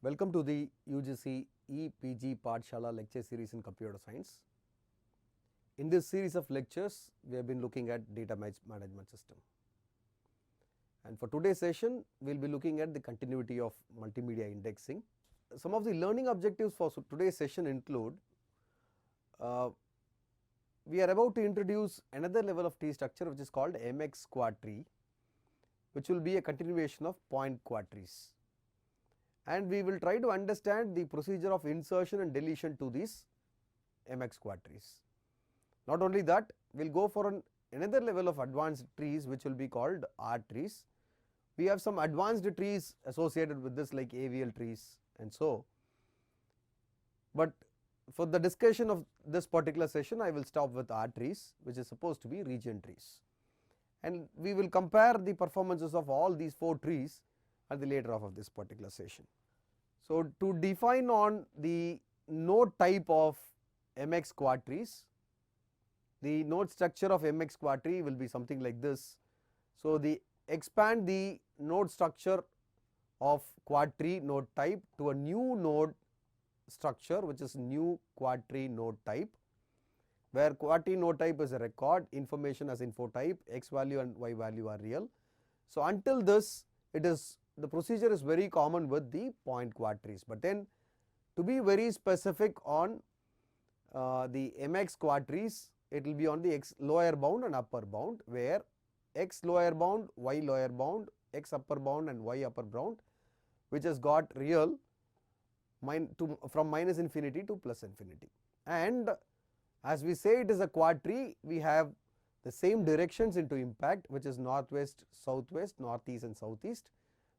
Welcome to the UGC EPG Pathshala lecture series in computer science. In this series of lectures, we have been looking at data management system. And for today's session, we will be looking at the continuity of multimedia indexing. Some of the learning objectives for today's session include, we are about to introduce another level of tree structure which is called MX quad tree, which will be a continuation of point quad trees. And we will try to understand the procedure of insertion and deletion to these MX quad trees. Not only that, we will go for another level of advanced trees which will be called R trees. We have some advanced trees associated with this like AVL trees and so, but for the discussion of this particular session I will stop with R trees, which is supposed to be region trees, and we will compare the performances of all these 4 trees at the later half of this particular session. So, to define on the node type of MX quad trees, the node structure of MX quad tree will be something like this. So, expand the node structure of quad tree node type to a new node structure which is new quad tree node type, where quad tree node type is a record, information as info type, X value and Y value are real. So, until this it is the procedure is very common with the point quad trees, but then to be very specific on the MX quad trees, it will be on the X lower bound and upper bound, where X lower bound, Y lower bound, X upper bound and Y upper bound, which has got real from minus infinity to plus infinity. And as we say it is a quad tree, we have the same directions into impact, which is northwest, southwest, northeast and southeast,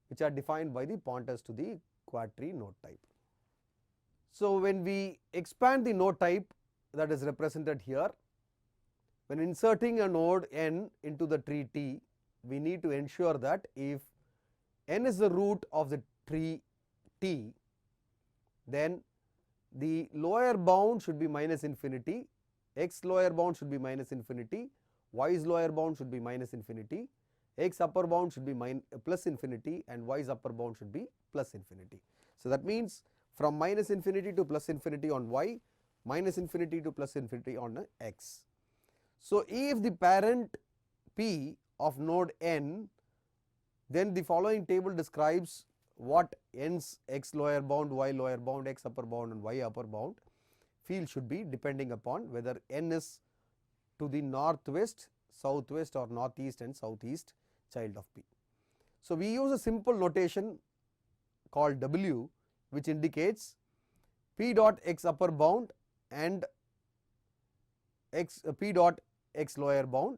which are defined by the pointers to the quad tree node type. So, when we expand the node type that is represented here, when inserting a node n into the tree T, we need to ensure that if n is the root of the tree T, then the lower bound should be minus infinity, X lower bound should be minus infinity, Y's lower bound should be minus infinity, X upper bound should be plus infinity and Y's upper bound should be plus infinity. So, that means from minus infinity to plus infinity on Y, minus infinity to plus infinity on X. So, if the parent P of node n, then the following table describes what n's X lower bound, Y lower bound, X upper bound and Y upper bound field should be, depending upon whether n is to the northwest, southwest or northeast and southeast child of P. So, we use a simple notation called W, which indicates P dot X upper bound and P dot X lower bound,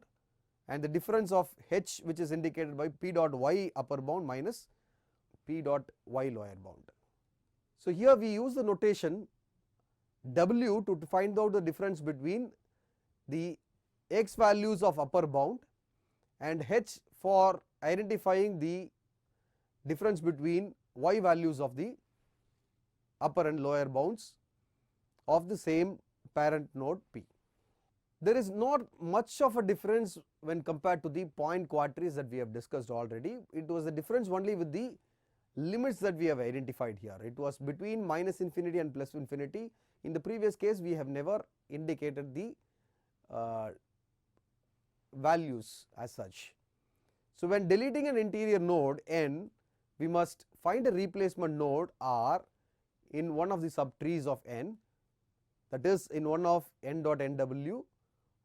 and the difference of H, which is indicated by P dot Y upper bound minus P dot Y lower bound. So, here we use the notation W to find out the difference between the X values of upper bound and H for identifying the difference between Y values of the upper and lower bounds of the same parent node P. There is not much of a difference when compared to the point quad trees that we have discussed already. It was the difference only with the limits that we have identified here. It was between minus infinity and plus infinity. In the previous case, we have never indicated the values as such. So, when deleting an interior node n, we must find a replacement node R in one of the subtrees of n, that is in one of n dot nw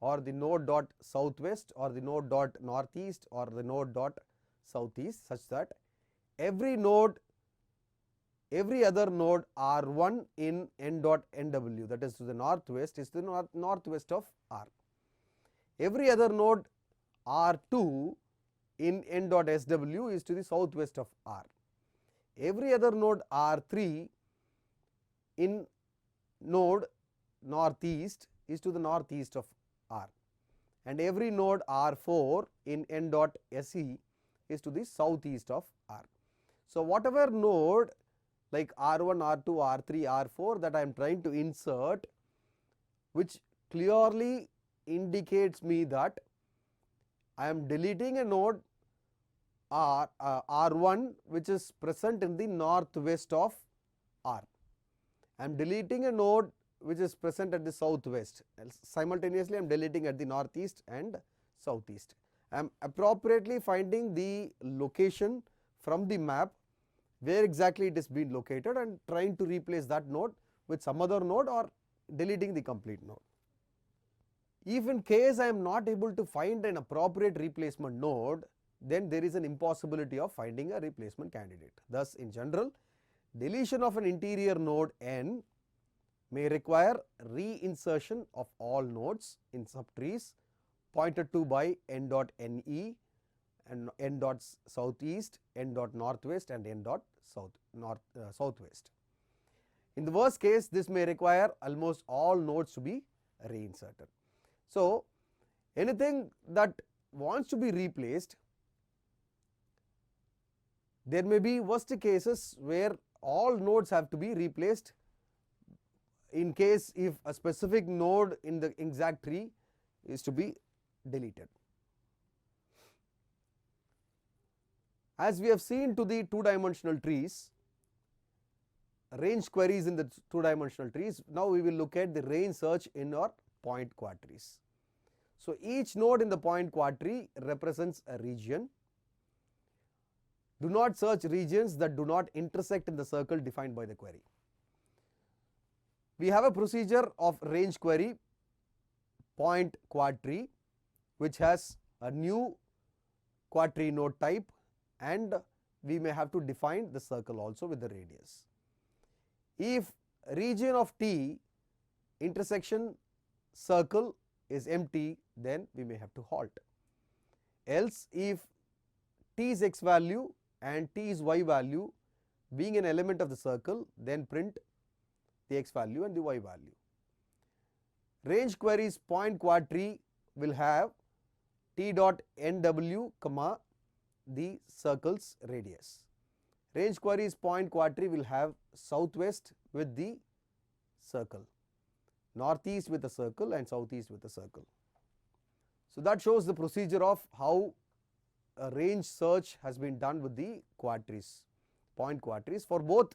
or the node dot southwest or the node dot northeast or the node dot southeast, such that every other node R1 in n dot nw, that is to the northwest, is the northwest of R. Every other node R2 in n dot sw is to the southwest of R. Every other node R3 in node northeast is to the northeast of R, and every node R4 in n dot se is to the southeast of R. So, whatever node like R1, R2, R3, R4 that I am trying to insert, which clearly indicates me that I am deleting a node R1 which is present in the northwest of R. I am deleting a node which is present at the southwest. Simultaneously, I am deleting at the northeast and southeast. I am appropriately finding the location from the map where exactly it is being located and trying to replace that node with some other node or deleting the complete node. If in case I am not able to find an appropriate replacement node, then there is an impossibility of finding a replacement candidate. Thus, in general, deletion of an interior node n may require reinsertion of all nodes in subtrees pointed to by n dot ne and n dot southeast, n dot northwest and n dot southwest. In the worst case, this may require almost all nodes to be reinserted. So, anything that wants to be replaced, there may be worst cases where all nodes have to be replaced in case if a specific node in the exact tree is to be deleted. As we have seen to the two-dimensional trees, range queries in the two-dimensional trees, now we will look at the range search in our point quadries. So, each node in the point quadtree represents a region. Do not search regions that do not intersect in the circle defined by the query. We have a procedure of range query point quadtree which has a new quadtree node type, and we may have to define the circle also with the radius. If region of T intersection circle is empty, then we may have to halt. Else, if T is x value and T is y value being an element of the circle, then print the x value and the y value. Range queries point quadtree will have T dot nw comma the circle's radius. Range queries point quadtree will have southwest with the circle, northeast with a circle and southeast with a circle. So, that shows the procedure of how a range search has been done with the quadtrees, point quadtrees for both.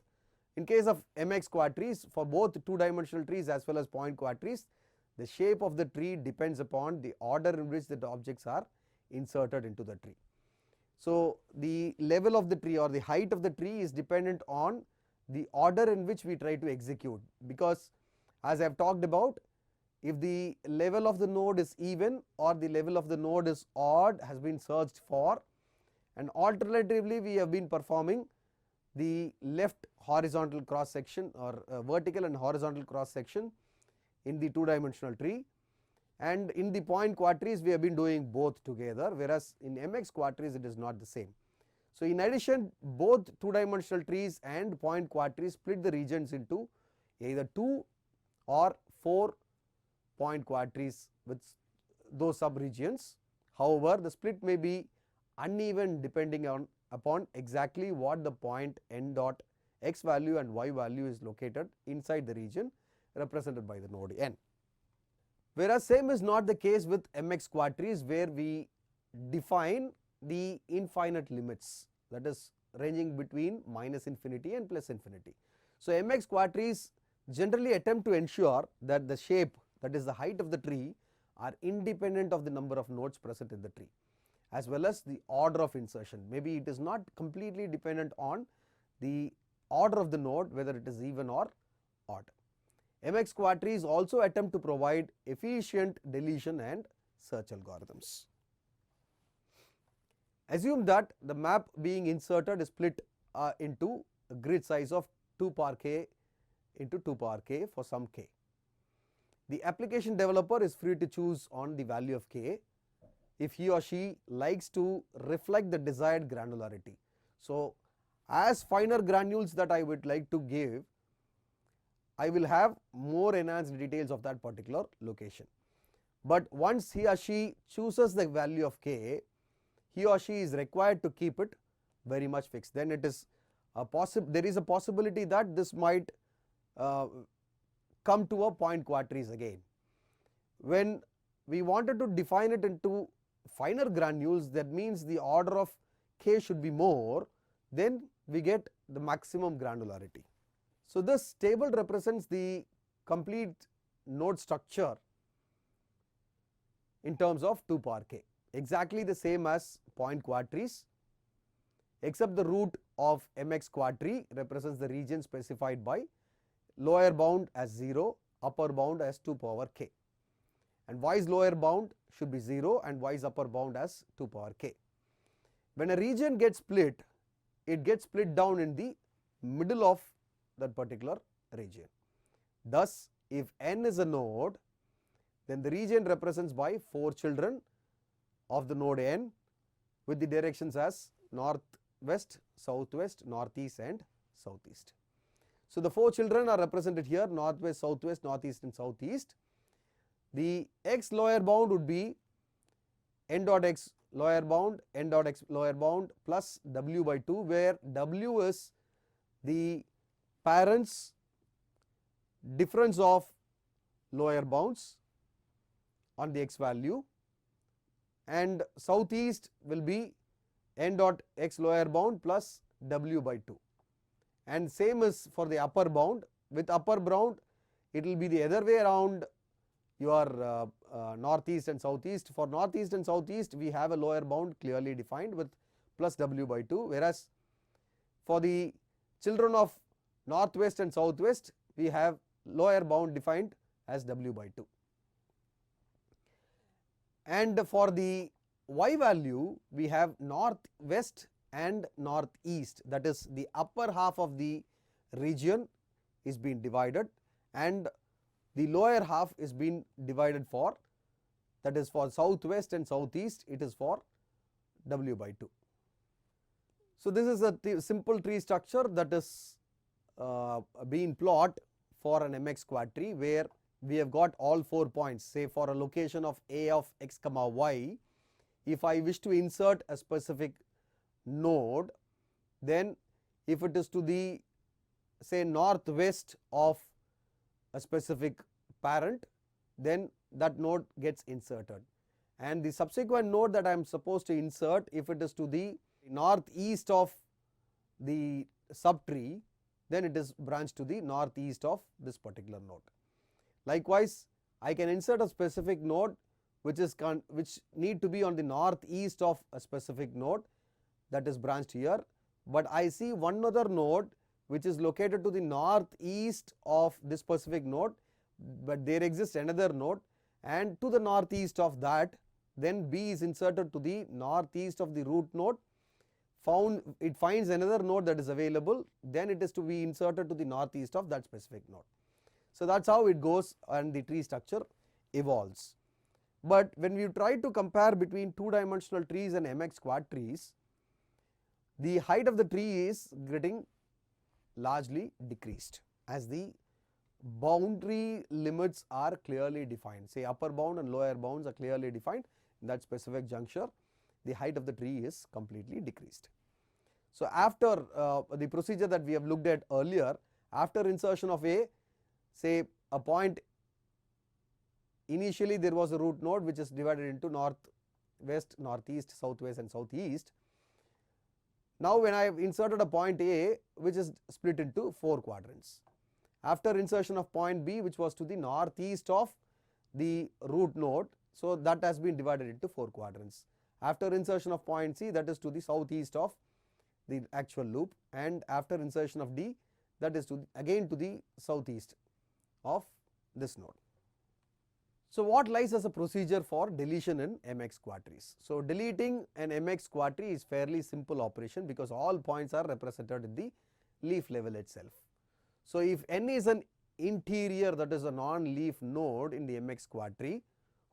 In case of MX quadtrees, for both two-dimensional trees as well as point quadtrees, the shape of the tree depends upon the order in which the objects are inserted into the tree. So, the level of the tree or the height of the tree is dependent on the order in which we try to execute, because as I have talked about, if the level of the node is even or the level of the node is odd has been searched for, and alternatively we have been performing the left horizontal cross section or vertical and horizontal cross section in the two-dimensional tree, and in the point quadtrees we have been doing both together, whereas in MX quadtrees it is not the same. So, in addition, both two-dimensional trees and point quadtrees split the regions into either 2 or 4 point quadtrees with those sub-regions. However, the split may be uneven depending upon exactly what the point n dot x value and y value is located inside the region represented by the node n. Whereas, same is not the case with MX quadtrees, where we define the infinite limits, that is ranging between minus infinity and plus infinity. So, MX quadtrees generally attempt to ensure that the shape, that is the height of the tree, are independent of the number of nodes present in the tree, as well as the order of insertion. Maybe it is not completely dependent on the order of the node, whether it is even or odd. MX quadtrees also attempt to provide efficient deletion and search algorithms. Assume that the map being inserted is split into a grid size of 2 power k into 2 power k for some k. The application developer is free to choose on the value of k if he or she likes to reflect the desired granularity. So, as finer granules that I would like to give, I will have more enhanced details of that particular location. But once he or she chooses the value of k, he or she is required to keep it very much fixed. Then it is there is a possibility that this might come to a point quadtrees again. When we wanted to define it into finer granules, that means the order of k should be more, then we get the maximum granularity. So, this table represents the complete node structure in terms of 2 power k, exactly the same as point quadries, except the root of mx quadtree represents the region specified by lower bound as 0, upper bound as 2 power k, and y's lower bound should be 0 and y's upper bound as 2 power k. When a region gets split, it gets split down in the middle of that particular region. Thus, if n is a node, then the region represents by 4 children of the node n with the directions as northwest, southwest, northeast and southeast. So, the 4 children are represented here, northwest, southwest, northeast and southeast. The x lower bound would be n dot x lower bound, n dot x lower bound plus w by 2, where w is the parents' difference of lower bounds on the x value, and southeast will be n dot x lower bound plus w by 2, and same is for the upper bound. With upper bound it will be the other way around your northeast and southeast. For northeast and southeast we have a lower bound clearly defined with plus w by 2, whereas for the children of northwest and southwest we have lower bound defined as w by 2. And for the y value we have northwest and northeast, that is the upper half of the region is being divided and the lower half is being divided for, that is for southwest and southeast it is for w by 2. So, this is a simple tree structure that is being plot for an mx quadtree, where we have got all 4 points. Say for a location of a of x comma y, if I wish to insert a specific node, then if it is to the say northwest of a specific parent, then that node gets inserted, and the subsequent node that I am supposed to insert, if it is to the northeast of the subtree, then it is branched to the northeast of this particular node. Likewise, I can insert a specific node which need to be on the northeast of a specific node, that is branched here, but I see one other node which is located to the northeast of this specific node, but there exists another node, and to the northeast of that then B is inserted to the northeast of the root node, it finds another node that is available, then it is to be inserted to the northeast of that specific node. So, that is how it goes and the tree structure evolves. But when we try to compare between 2-dimensional trees and mx quadtrees, the height of the tree is getting largely decreased as the boundary limits are clearly defined. Say upper bound and lower bounds are clearly defined, in that specific juncture the height of the tree is completely decreased. So, after the procedure that we have looked at earlier, after insertion of a, say a point, initially there was a root node which is divided into northwest, northeast, southwest and southeast. Now, when I have inserted a point A which is split into 4 quadrants, after insertion of point B which was to the northeast of the root node, so that has been divided into 4 quadrants. After insertion of point C, that is to the southeast of the actual loop, and after insertion of D, that is to again to the southeast of this node. So, what lies as a procedure for deletion in mx quadtrees? So, deleting an mx quadtree is fairly simple operation because all points are represented in the leaf level itself. So, if n is an interior, that is a non-leaf node in the mx quadtree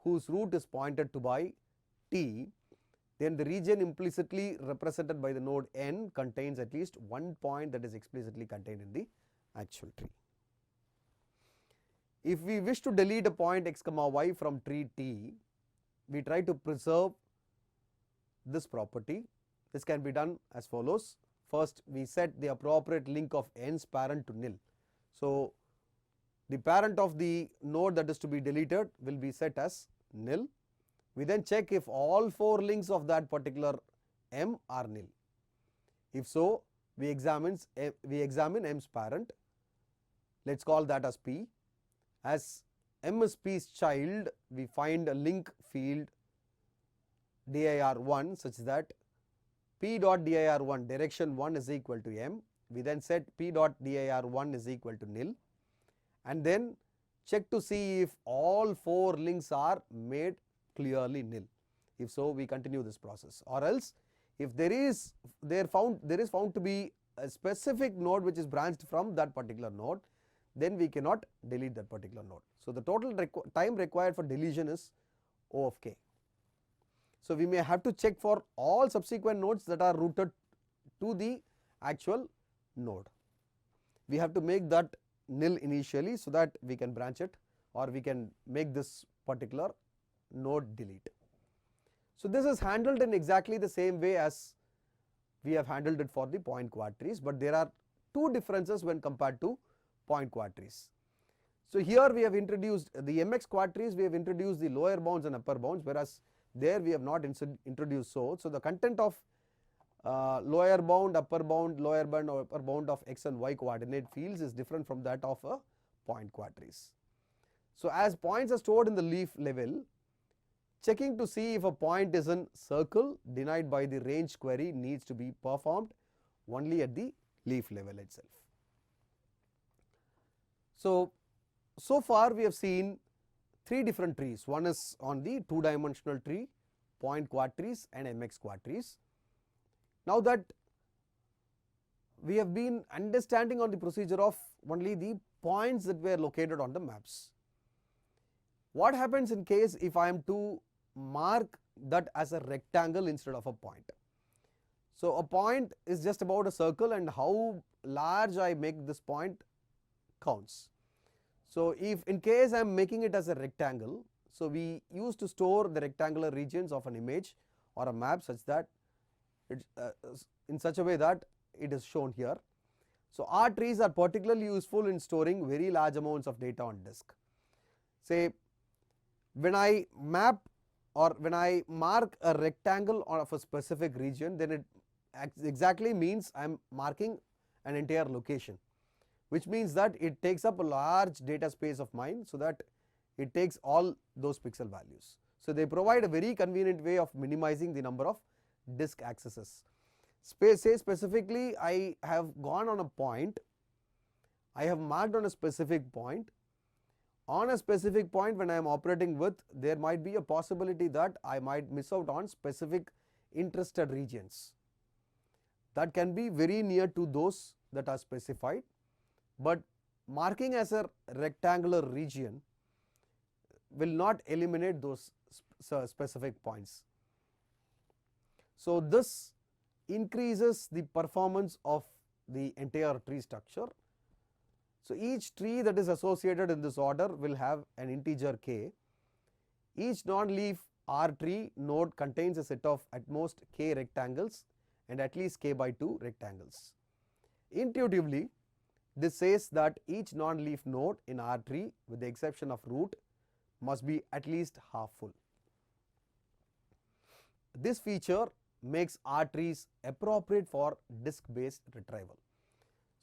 whose root is pointed to by t, then the region implicitly represented by the node n contains at least one point that is explicitly contained in the actual tree. If we wish to delete a point x comma y from tree T, we try to preserve this property. This can be done as follows. First, we set the appropriate link of n's parent to nil. So, the parent of the node that is to be deleted will be set as nil. We then check if all 4 links of that particular m are nil. If so, we examine m's parent. let us call that as P. As M is P's child, we find a link field dir1 such that P dot dir1 direction 1 is equal to M. We then set P dot dir1 is equal to nil, and then check to see if all 4 links are made clearly nil. If so, we continue this process, or else if there is found to be a specific node which is branched from that particular node, then we cannot delete that particular node. So the total time required for deletion is O of k. So we may have to check for all subsequent nodes that are routed to the actual node. We have to make that nil initially so that we can branch it, or we can make this particular node delete. So this is handled in exactly the same way as we have handled it for the point quadtrees, but there are 2 differences when compared to point quadtrees. So here we have introduced the MX quadtrees, we have introduced the lower bounds and upper bounds, whereas there we have not introduced so. So the content of lower bound, upper bound, lower bound or upper bound of x and y coordinate fields is different from that of a point quadtrees. So as points are stored in the leaf level, checking to see if a point is in circle denied by the range query needs to be performed only at the leaf level itself. So far we have seen 3 different trees. One is on the 2-dimensional tree, point quadtrees and MX quadtrees. Now that we have been understanding on the procedure of only the points that were located on the maps. What happens in case if I am to mark that as a rectangle instead of a point? So a point is just about a circle, and how large I make this point counts. So if in case I am making it as a rectangle, so we used to store the rectangular regions of an image or a map such that it in such a way that it is shown here. So R trees are particularly useful in storing very large amounts of data on disk. Say when I map or when I mark a rectangle of a specific region, then it exactly means I am marking an entire location, which means that it takes up a large data space of mine, so that it takes all those pixel values. So they provide a very convenient way of minimizing the number of disk accesses. Say specifically I have gone on a point, I have marked on a specific point. On a specific point when I am operating with, there might be a possibility that I might miss out on specific interested regions that can be very near to those that are specified, but marking as a rectangular region will not eliminate those specific points. So this increases the performance of the entire tree structure. So each tree that is associated in this order will have an integer k. Each non-leaf R tree node contains a set of at most k rectangles and at least k by 2 rectangles. Intuitively, this says that each non-leaf node in R tree, with the exception of root, must be at least half full. This feature makes R trees appropriate for disk based retrieval.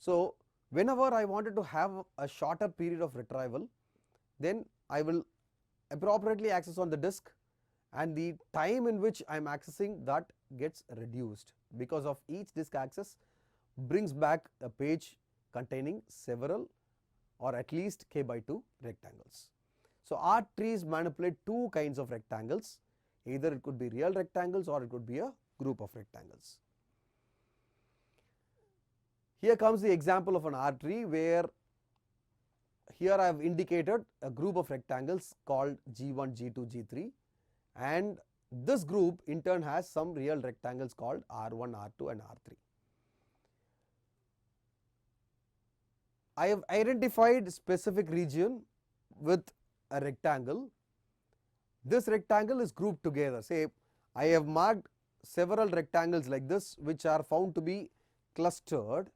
So whenever I wanted to have a shorter period of retrieval, then I will appropriately access on the disk, and the time in which I am accessing that gets reduced, because of each disk access brings back a page containing several or at least k by 2 rectangles. So R trees manipulate 2 kinds of rectangles, either it could be real rectangles or it could be a group of rectangles. Here comes the example of an R tree, where here I have indicated a group of rectangles called G1, G2, G3, and this group in turn has some real rectangles called R1, R2 and R3. I have identified specific region with a rectangle. This rectangle is grouped together. Say I have marked several rectangles like this, which are found to be clustered,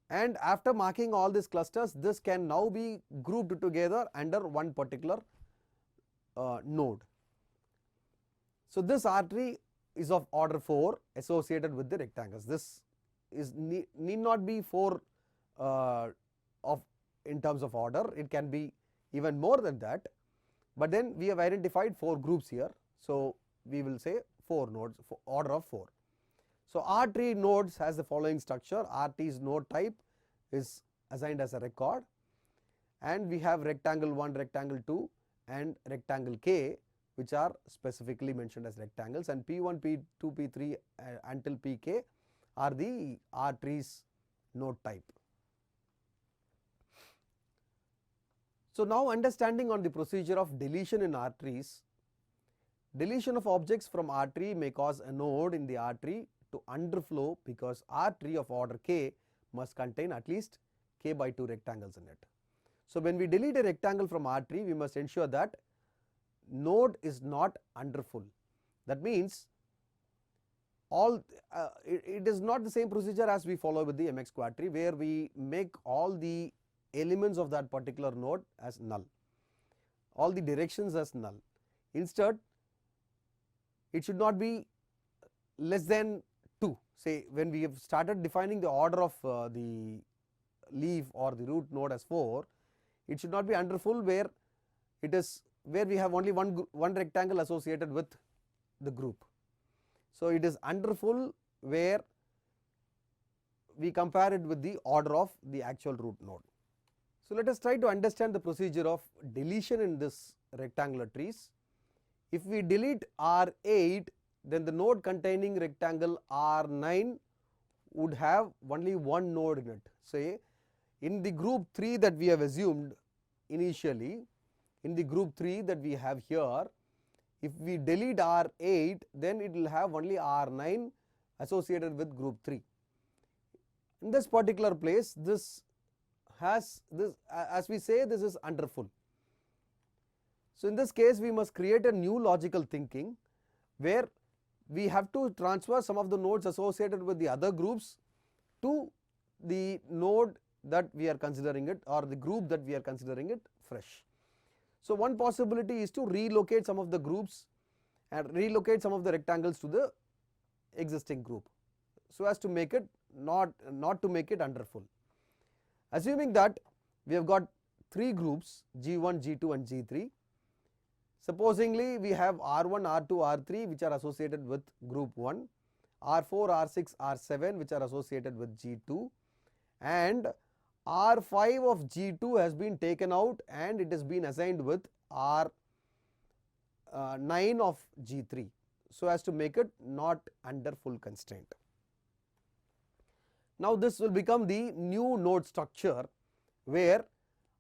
and after marking all these clusters, this can now be grouped together under one particular node. So this R tree is of order 4 associated with the rectangles. This is need not be 4 of in terms of order, it can be even more than that, but then we have identified 4 groups here. So, we will say 4 nodes, order of 4. So, R tree nodes has the following structure. RT's node type is assigned as a record, and we have rectangle 1, rectangle 2 and rectangle K, which are specifically mentioned as rectangles, and P1, P2, P3 until Pk are the R trees node type. So, now understanding on the procedure of deletion in R trees. Deletion of objects from R tree may cause a node in the R tree to underflow, because R tree of order K must contain at least K by 2 rectangles in it. So, when we delete a rectangle from R tree, we must ensure that node is not underfull. That means it is not the same procedure as we follow with the MX quad tree, where we make all the elements of that particular node as null, all the directions as null. Instead, it should not be less than 2. Say when we have started defining the order of the leaf or the root node as 4, it should not be underfull where we have only one rectangle associated with the group. So, it is underfull where we compare it with the order of the actual root node. So, let us try to understand the procedure of deletion in this rectangular trees. If we delete R8, then the node containing rectangle R9 would have only one node in it. Say in the group 3 that we have assumed initially, in the group 3 that we have here, if we delete R8, then it will have only R9 associated with group 3. In this particular place, this has this, as we say, this is underfull. So, in this case, we must create a new logical thinking where we have to transfer some of the nodes associated with the other groups to the node that we are considering it, or the group that we are considering it fresh. So, one possibility is to relocate some of the groups and relocate some of the rectangles to the existing group, so as to make it not to make it underfull. Assuming that we have got 3 groups G1, G2 and G3. Supposingly we have R1, R2, R3 which are associated with group 1, R4, R6, R7 which are associated with G2, and R5 of G2 has been taken out and it has been assigned with R9 of G3, so as to make it not under full constraint. Now, this will become the new node structure where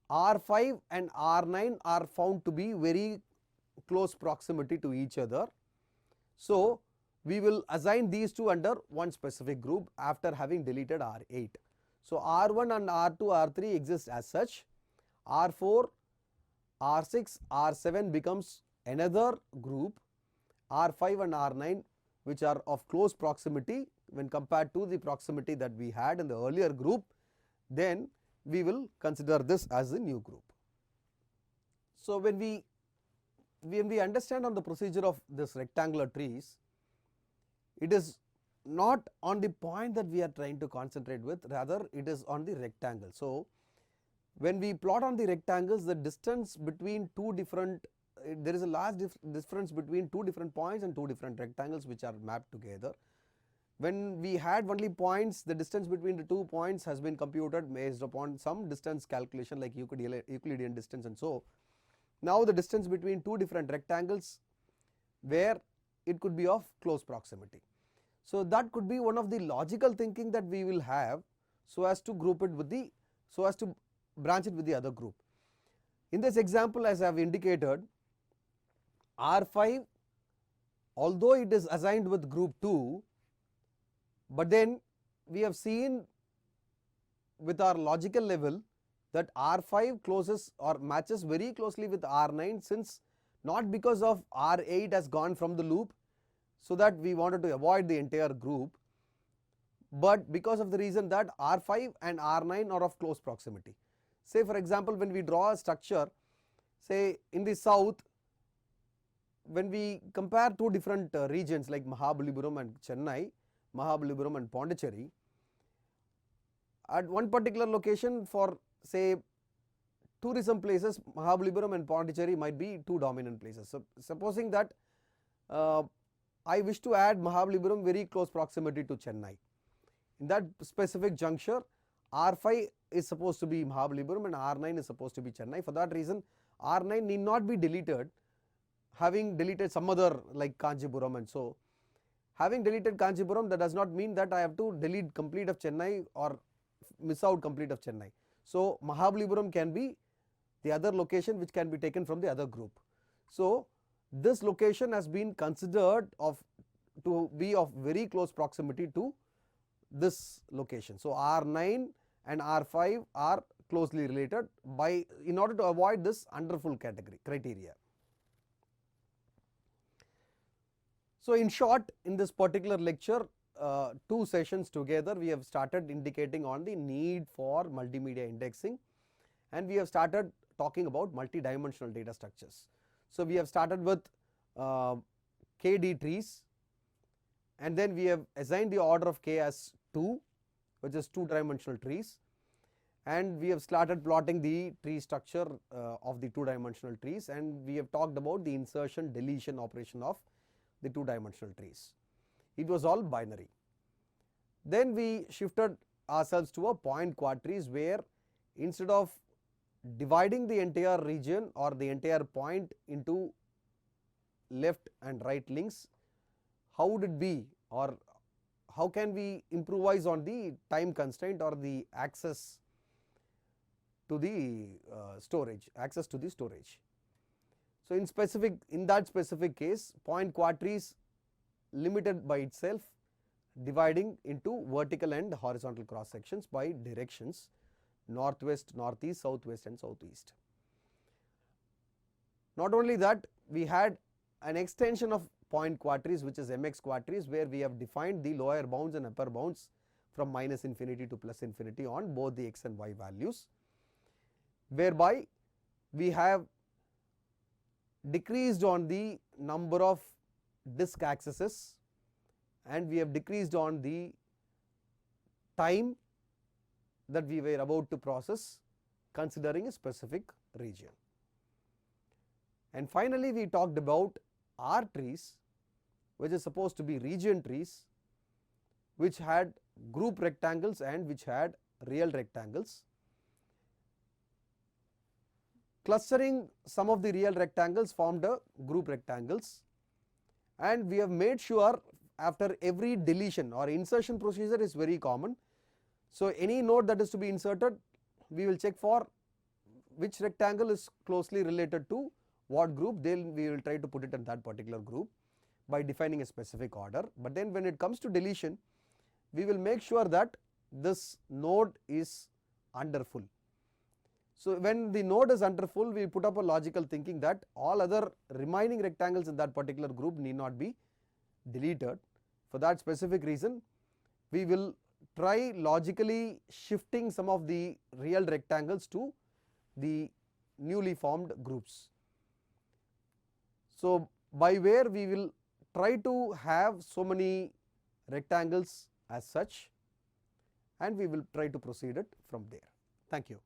R5 and R9 are found to be very close proximity to each other. So, we will assign these two under one specific group after having deleted R8. So, R1 and R2, R3 exist as such, R4, R6, R7 becomes another group, R5 and R9 which are of close proximity when compared to the proximity that we had in the earlier group, then we will consider this as a new group. So, when we understand on the procedure of this rectangular trees, it is not on the point that we are trying to concentrate with, rather it is on the rectangle. So, when we plot on the rectangles, the distance between two different, there is a large difference between 2 different points and 2 different rectangles which are mapped together. When we had only points, the distance between the 2 points has been computed based upon some distance calculation like Euclidean distance and so. Now, the distance between 2 different rectangles where it could be of close proximity. So, that could be one of the logical thinking that we will have, so as to group it with the, so as to branch it with the other group. In this example, as I have indicated, R5, although it is assigned with group 2, but then we have seen with our logical level that R5 closes or matches very closely with R9, since not because of R8 has gone from the loop, so that we wanted to avoid the entire group, but because of the reason that R5 and R9 are of close proximity. Say for example, when we draw a structure, say in the south, when we compare 2 different regions like Mahabalipuram and Chennai, Mahabalipuram and Pondicherry, at one particular location for say tourism places, Mahabalipuram and Pondicherry might be two dominant places. So, supposing that I wish to add Mahabalipuram very close proximity to Chennai. In that specific juncture, R5 is supposed to be Mahabalipuram and R9 is supposed to be Chennai. For that reason, R9 need not be deleted, having deleted some other like Kanchipuram and so. Having deleted Kanchipuram, that does not mean that I have to delete complete of Chennai or miss out complete of Chennai. So, Mahabalipuram can be the other location which can be taken from the other group. So, this location has been considered to be of very close proximity to this location. So, R9 and R5 are closely related in order to avoid this underfull category criteria. So, in short, in this particular lecture, two sessions together, we have started indicating on the need for multimedia indexing, and we have started talking about multi-dimensional data structures. So, we have started with KD trees, and then we have assigned the order of K as 2, which is two-dimensional trees, and we have started plotting the tree structure of the two-dimensional trees, and we have talked about the insertion deletion operation of the two-dimensional trees. It was all binary. Then we shifted ourselves to a point quadtrees, where instead of dividing the entire region or the entire point into left and right links, how would it be, or how can we improvise on the time constraint or the access to the storage. So, in that specific case, point quadtrees limited by itself, dividing into vertical and horizontal cross sections by directions northwest, northeast, southwest and southeast. Not only that, we had an extension of point quadtrees, which is MX quadtrees, where we have defined the lower bounds and upper bounds from minus infinity to plus infinity on both the x and y values, whereby we have decreased on the number of disk accesses and we have decreased on the time that we were about to process considering a specific region. And finally, we talked about R trees, which is supposed to be region trees, which had group rectangles and which had real rectangles. Clustering some of the real rectangles formed a group rectangles, and we have made sure after every deletion or insertion procedure is very common. So, any node that is to be inserted, we will check for which rectangle is closely related to what group, then we will try to put it in that particular group by defining a specific order. But then when it comes to deletion, we will make sure that this node is under full. So, when the node is under full, we put up a logical thinking that all other remaining rectangles in that particular group need not be deleted. For that specific reason, we will try logically shifting some of the real rectangles to the newly formed groups. So, by where we will try to have so many rectangles as such, and we will try to proceed it from there. Thank you.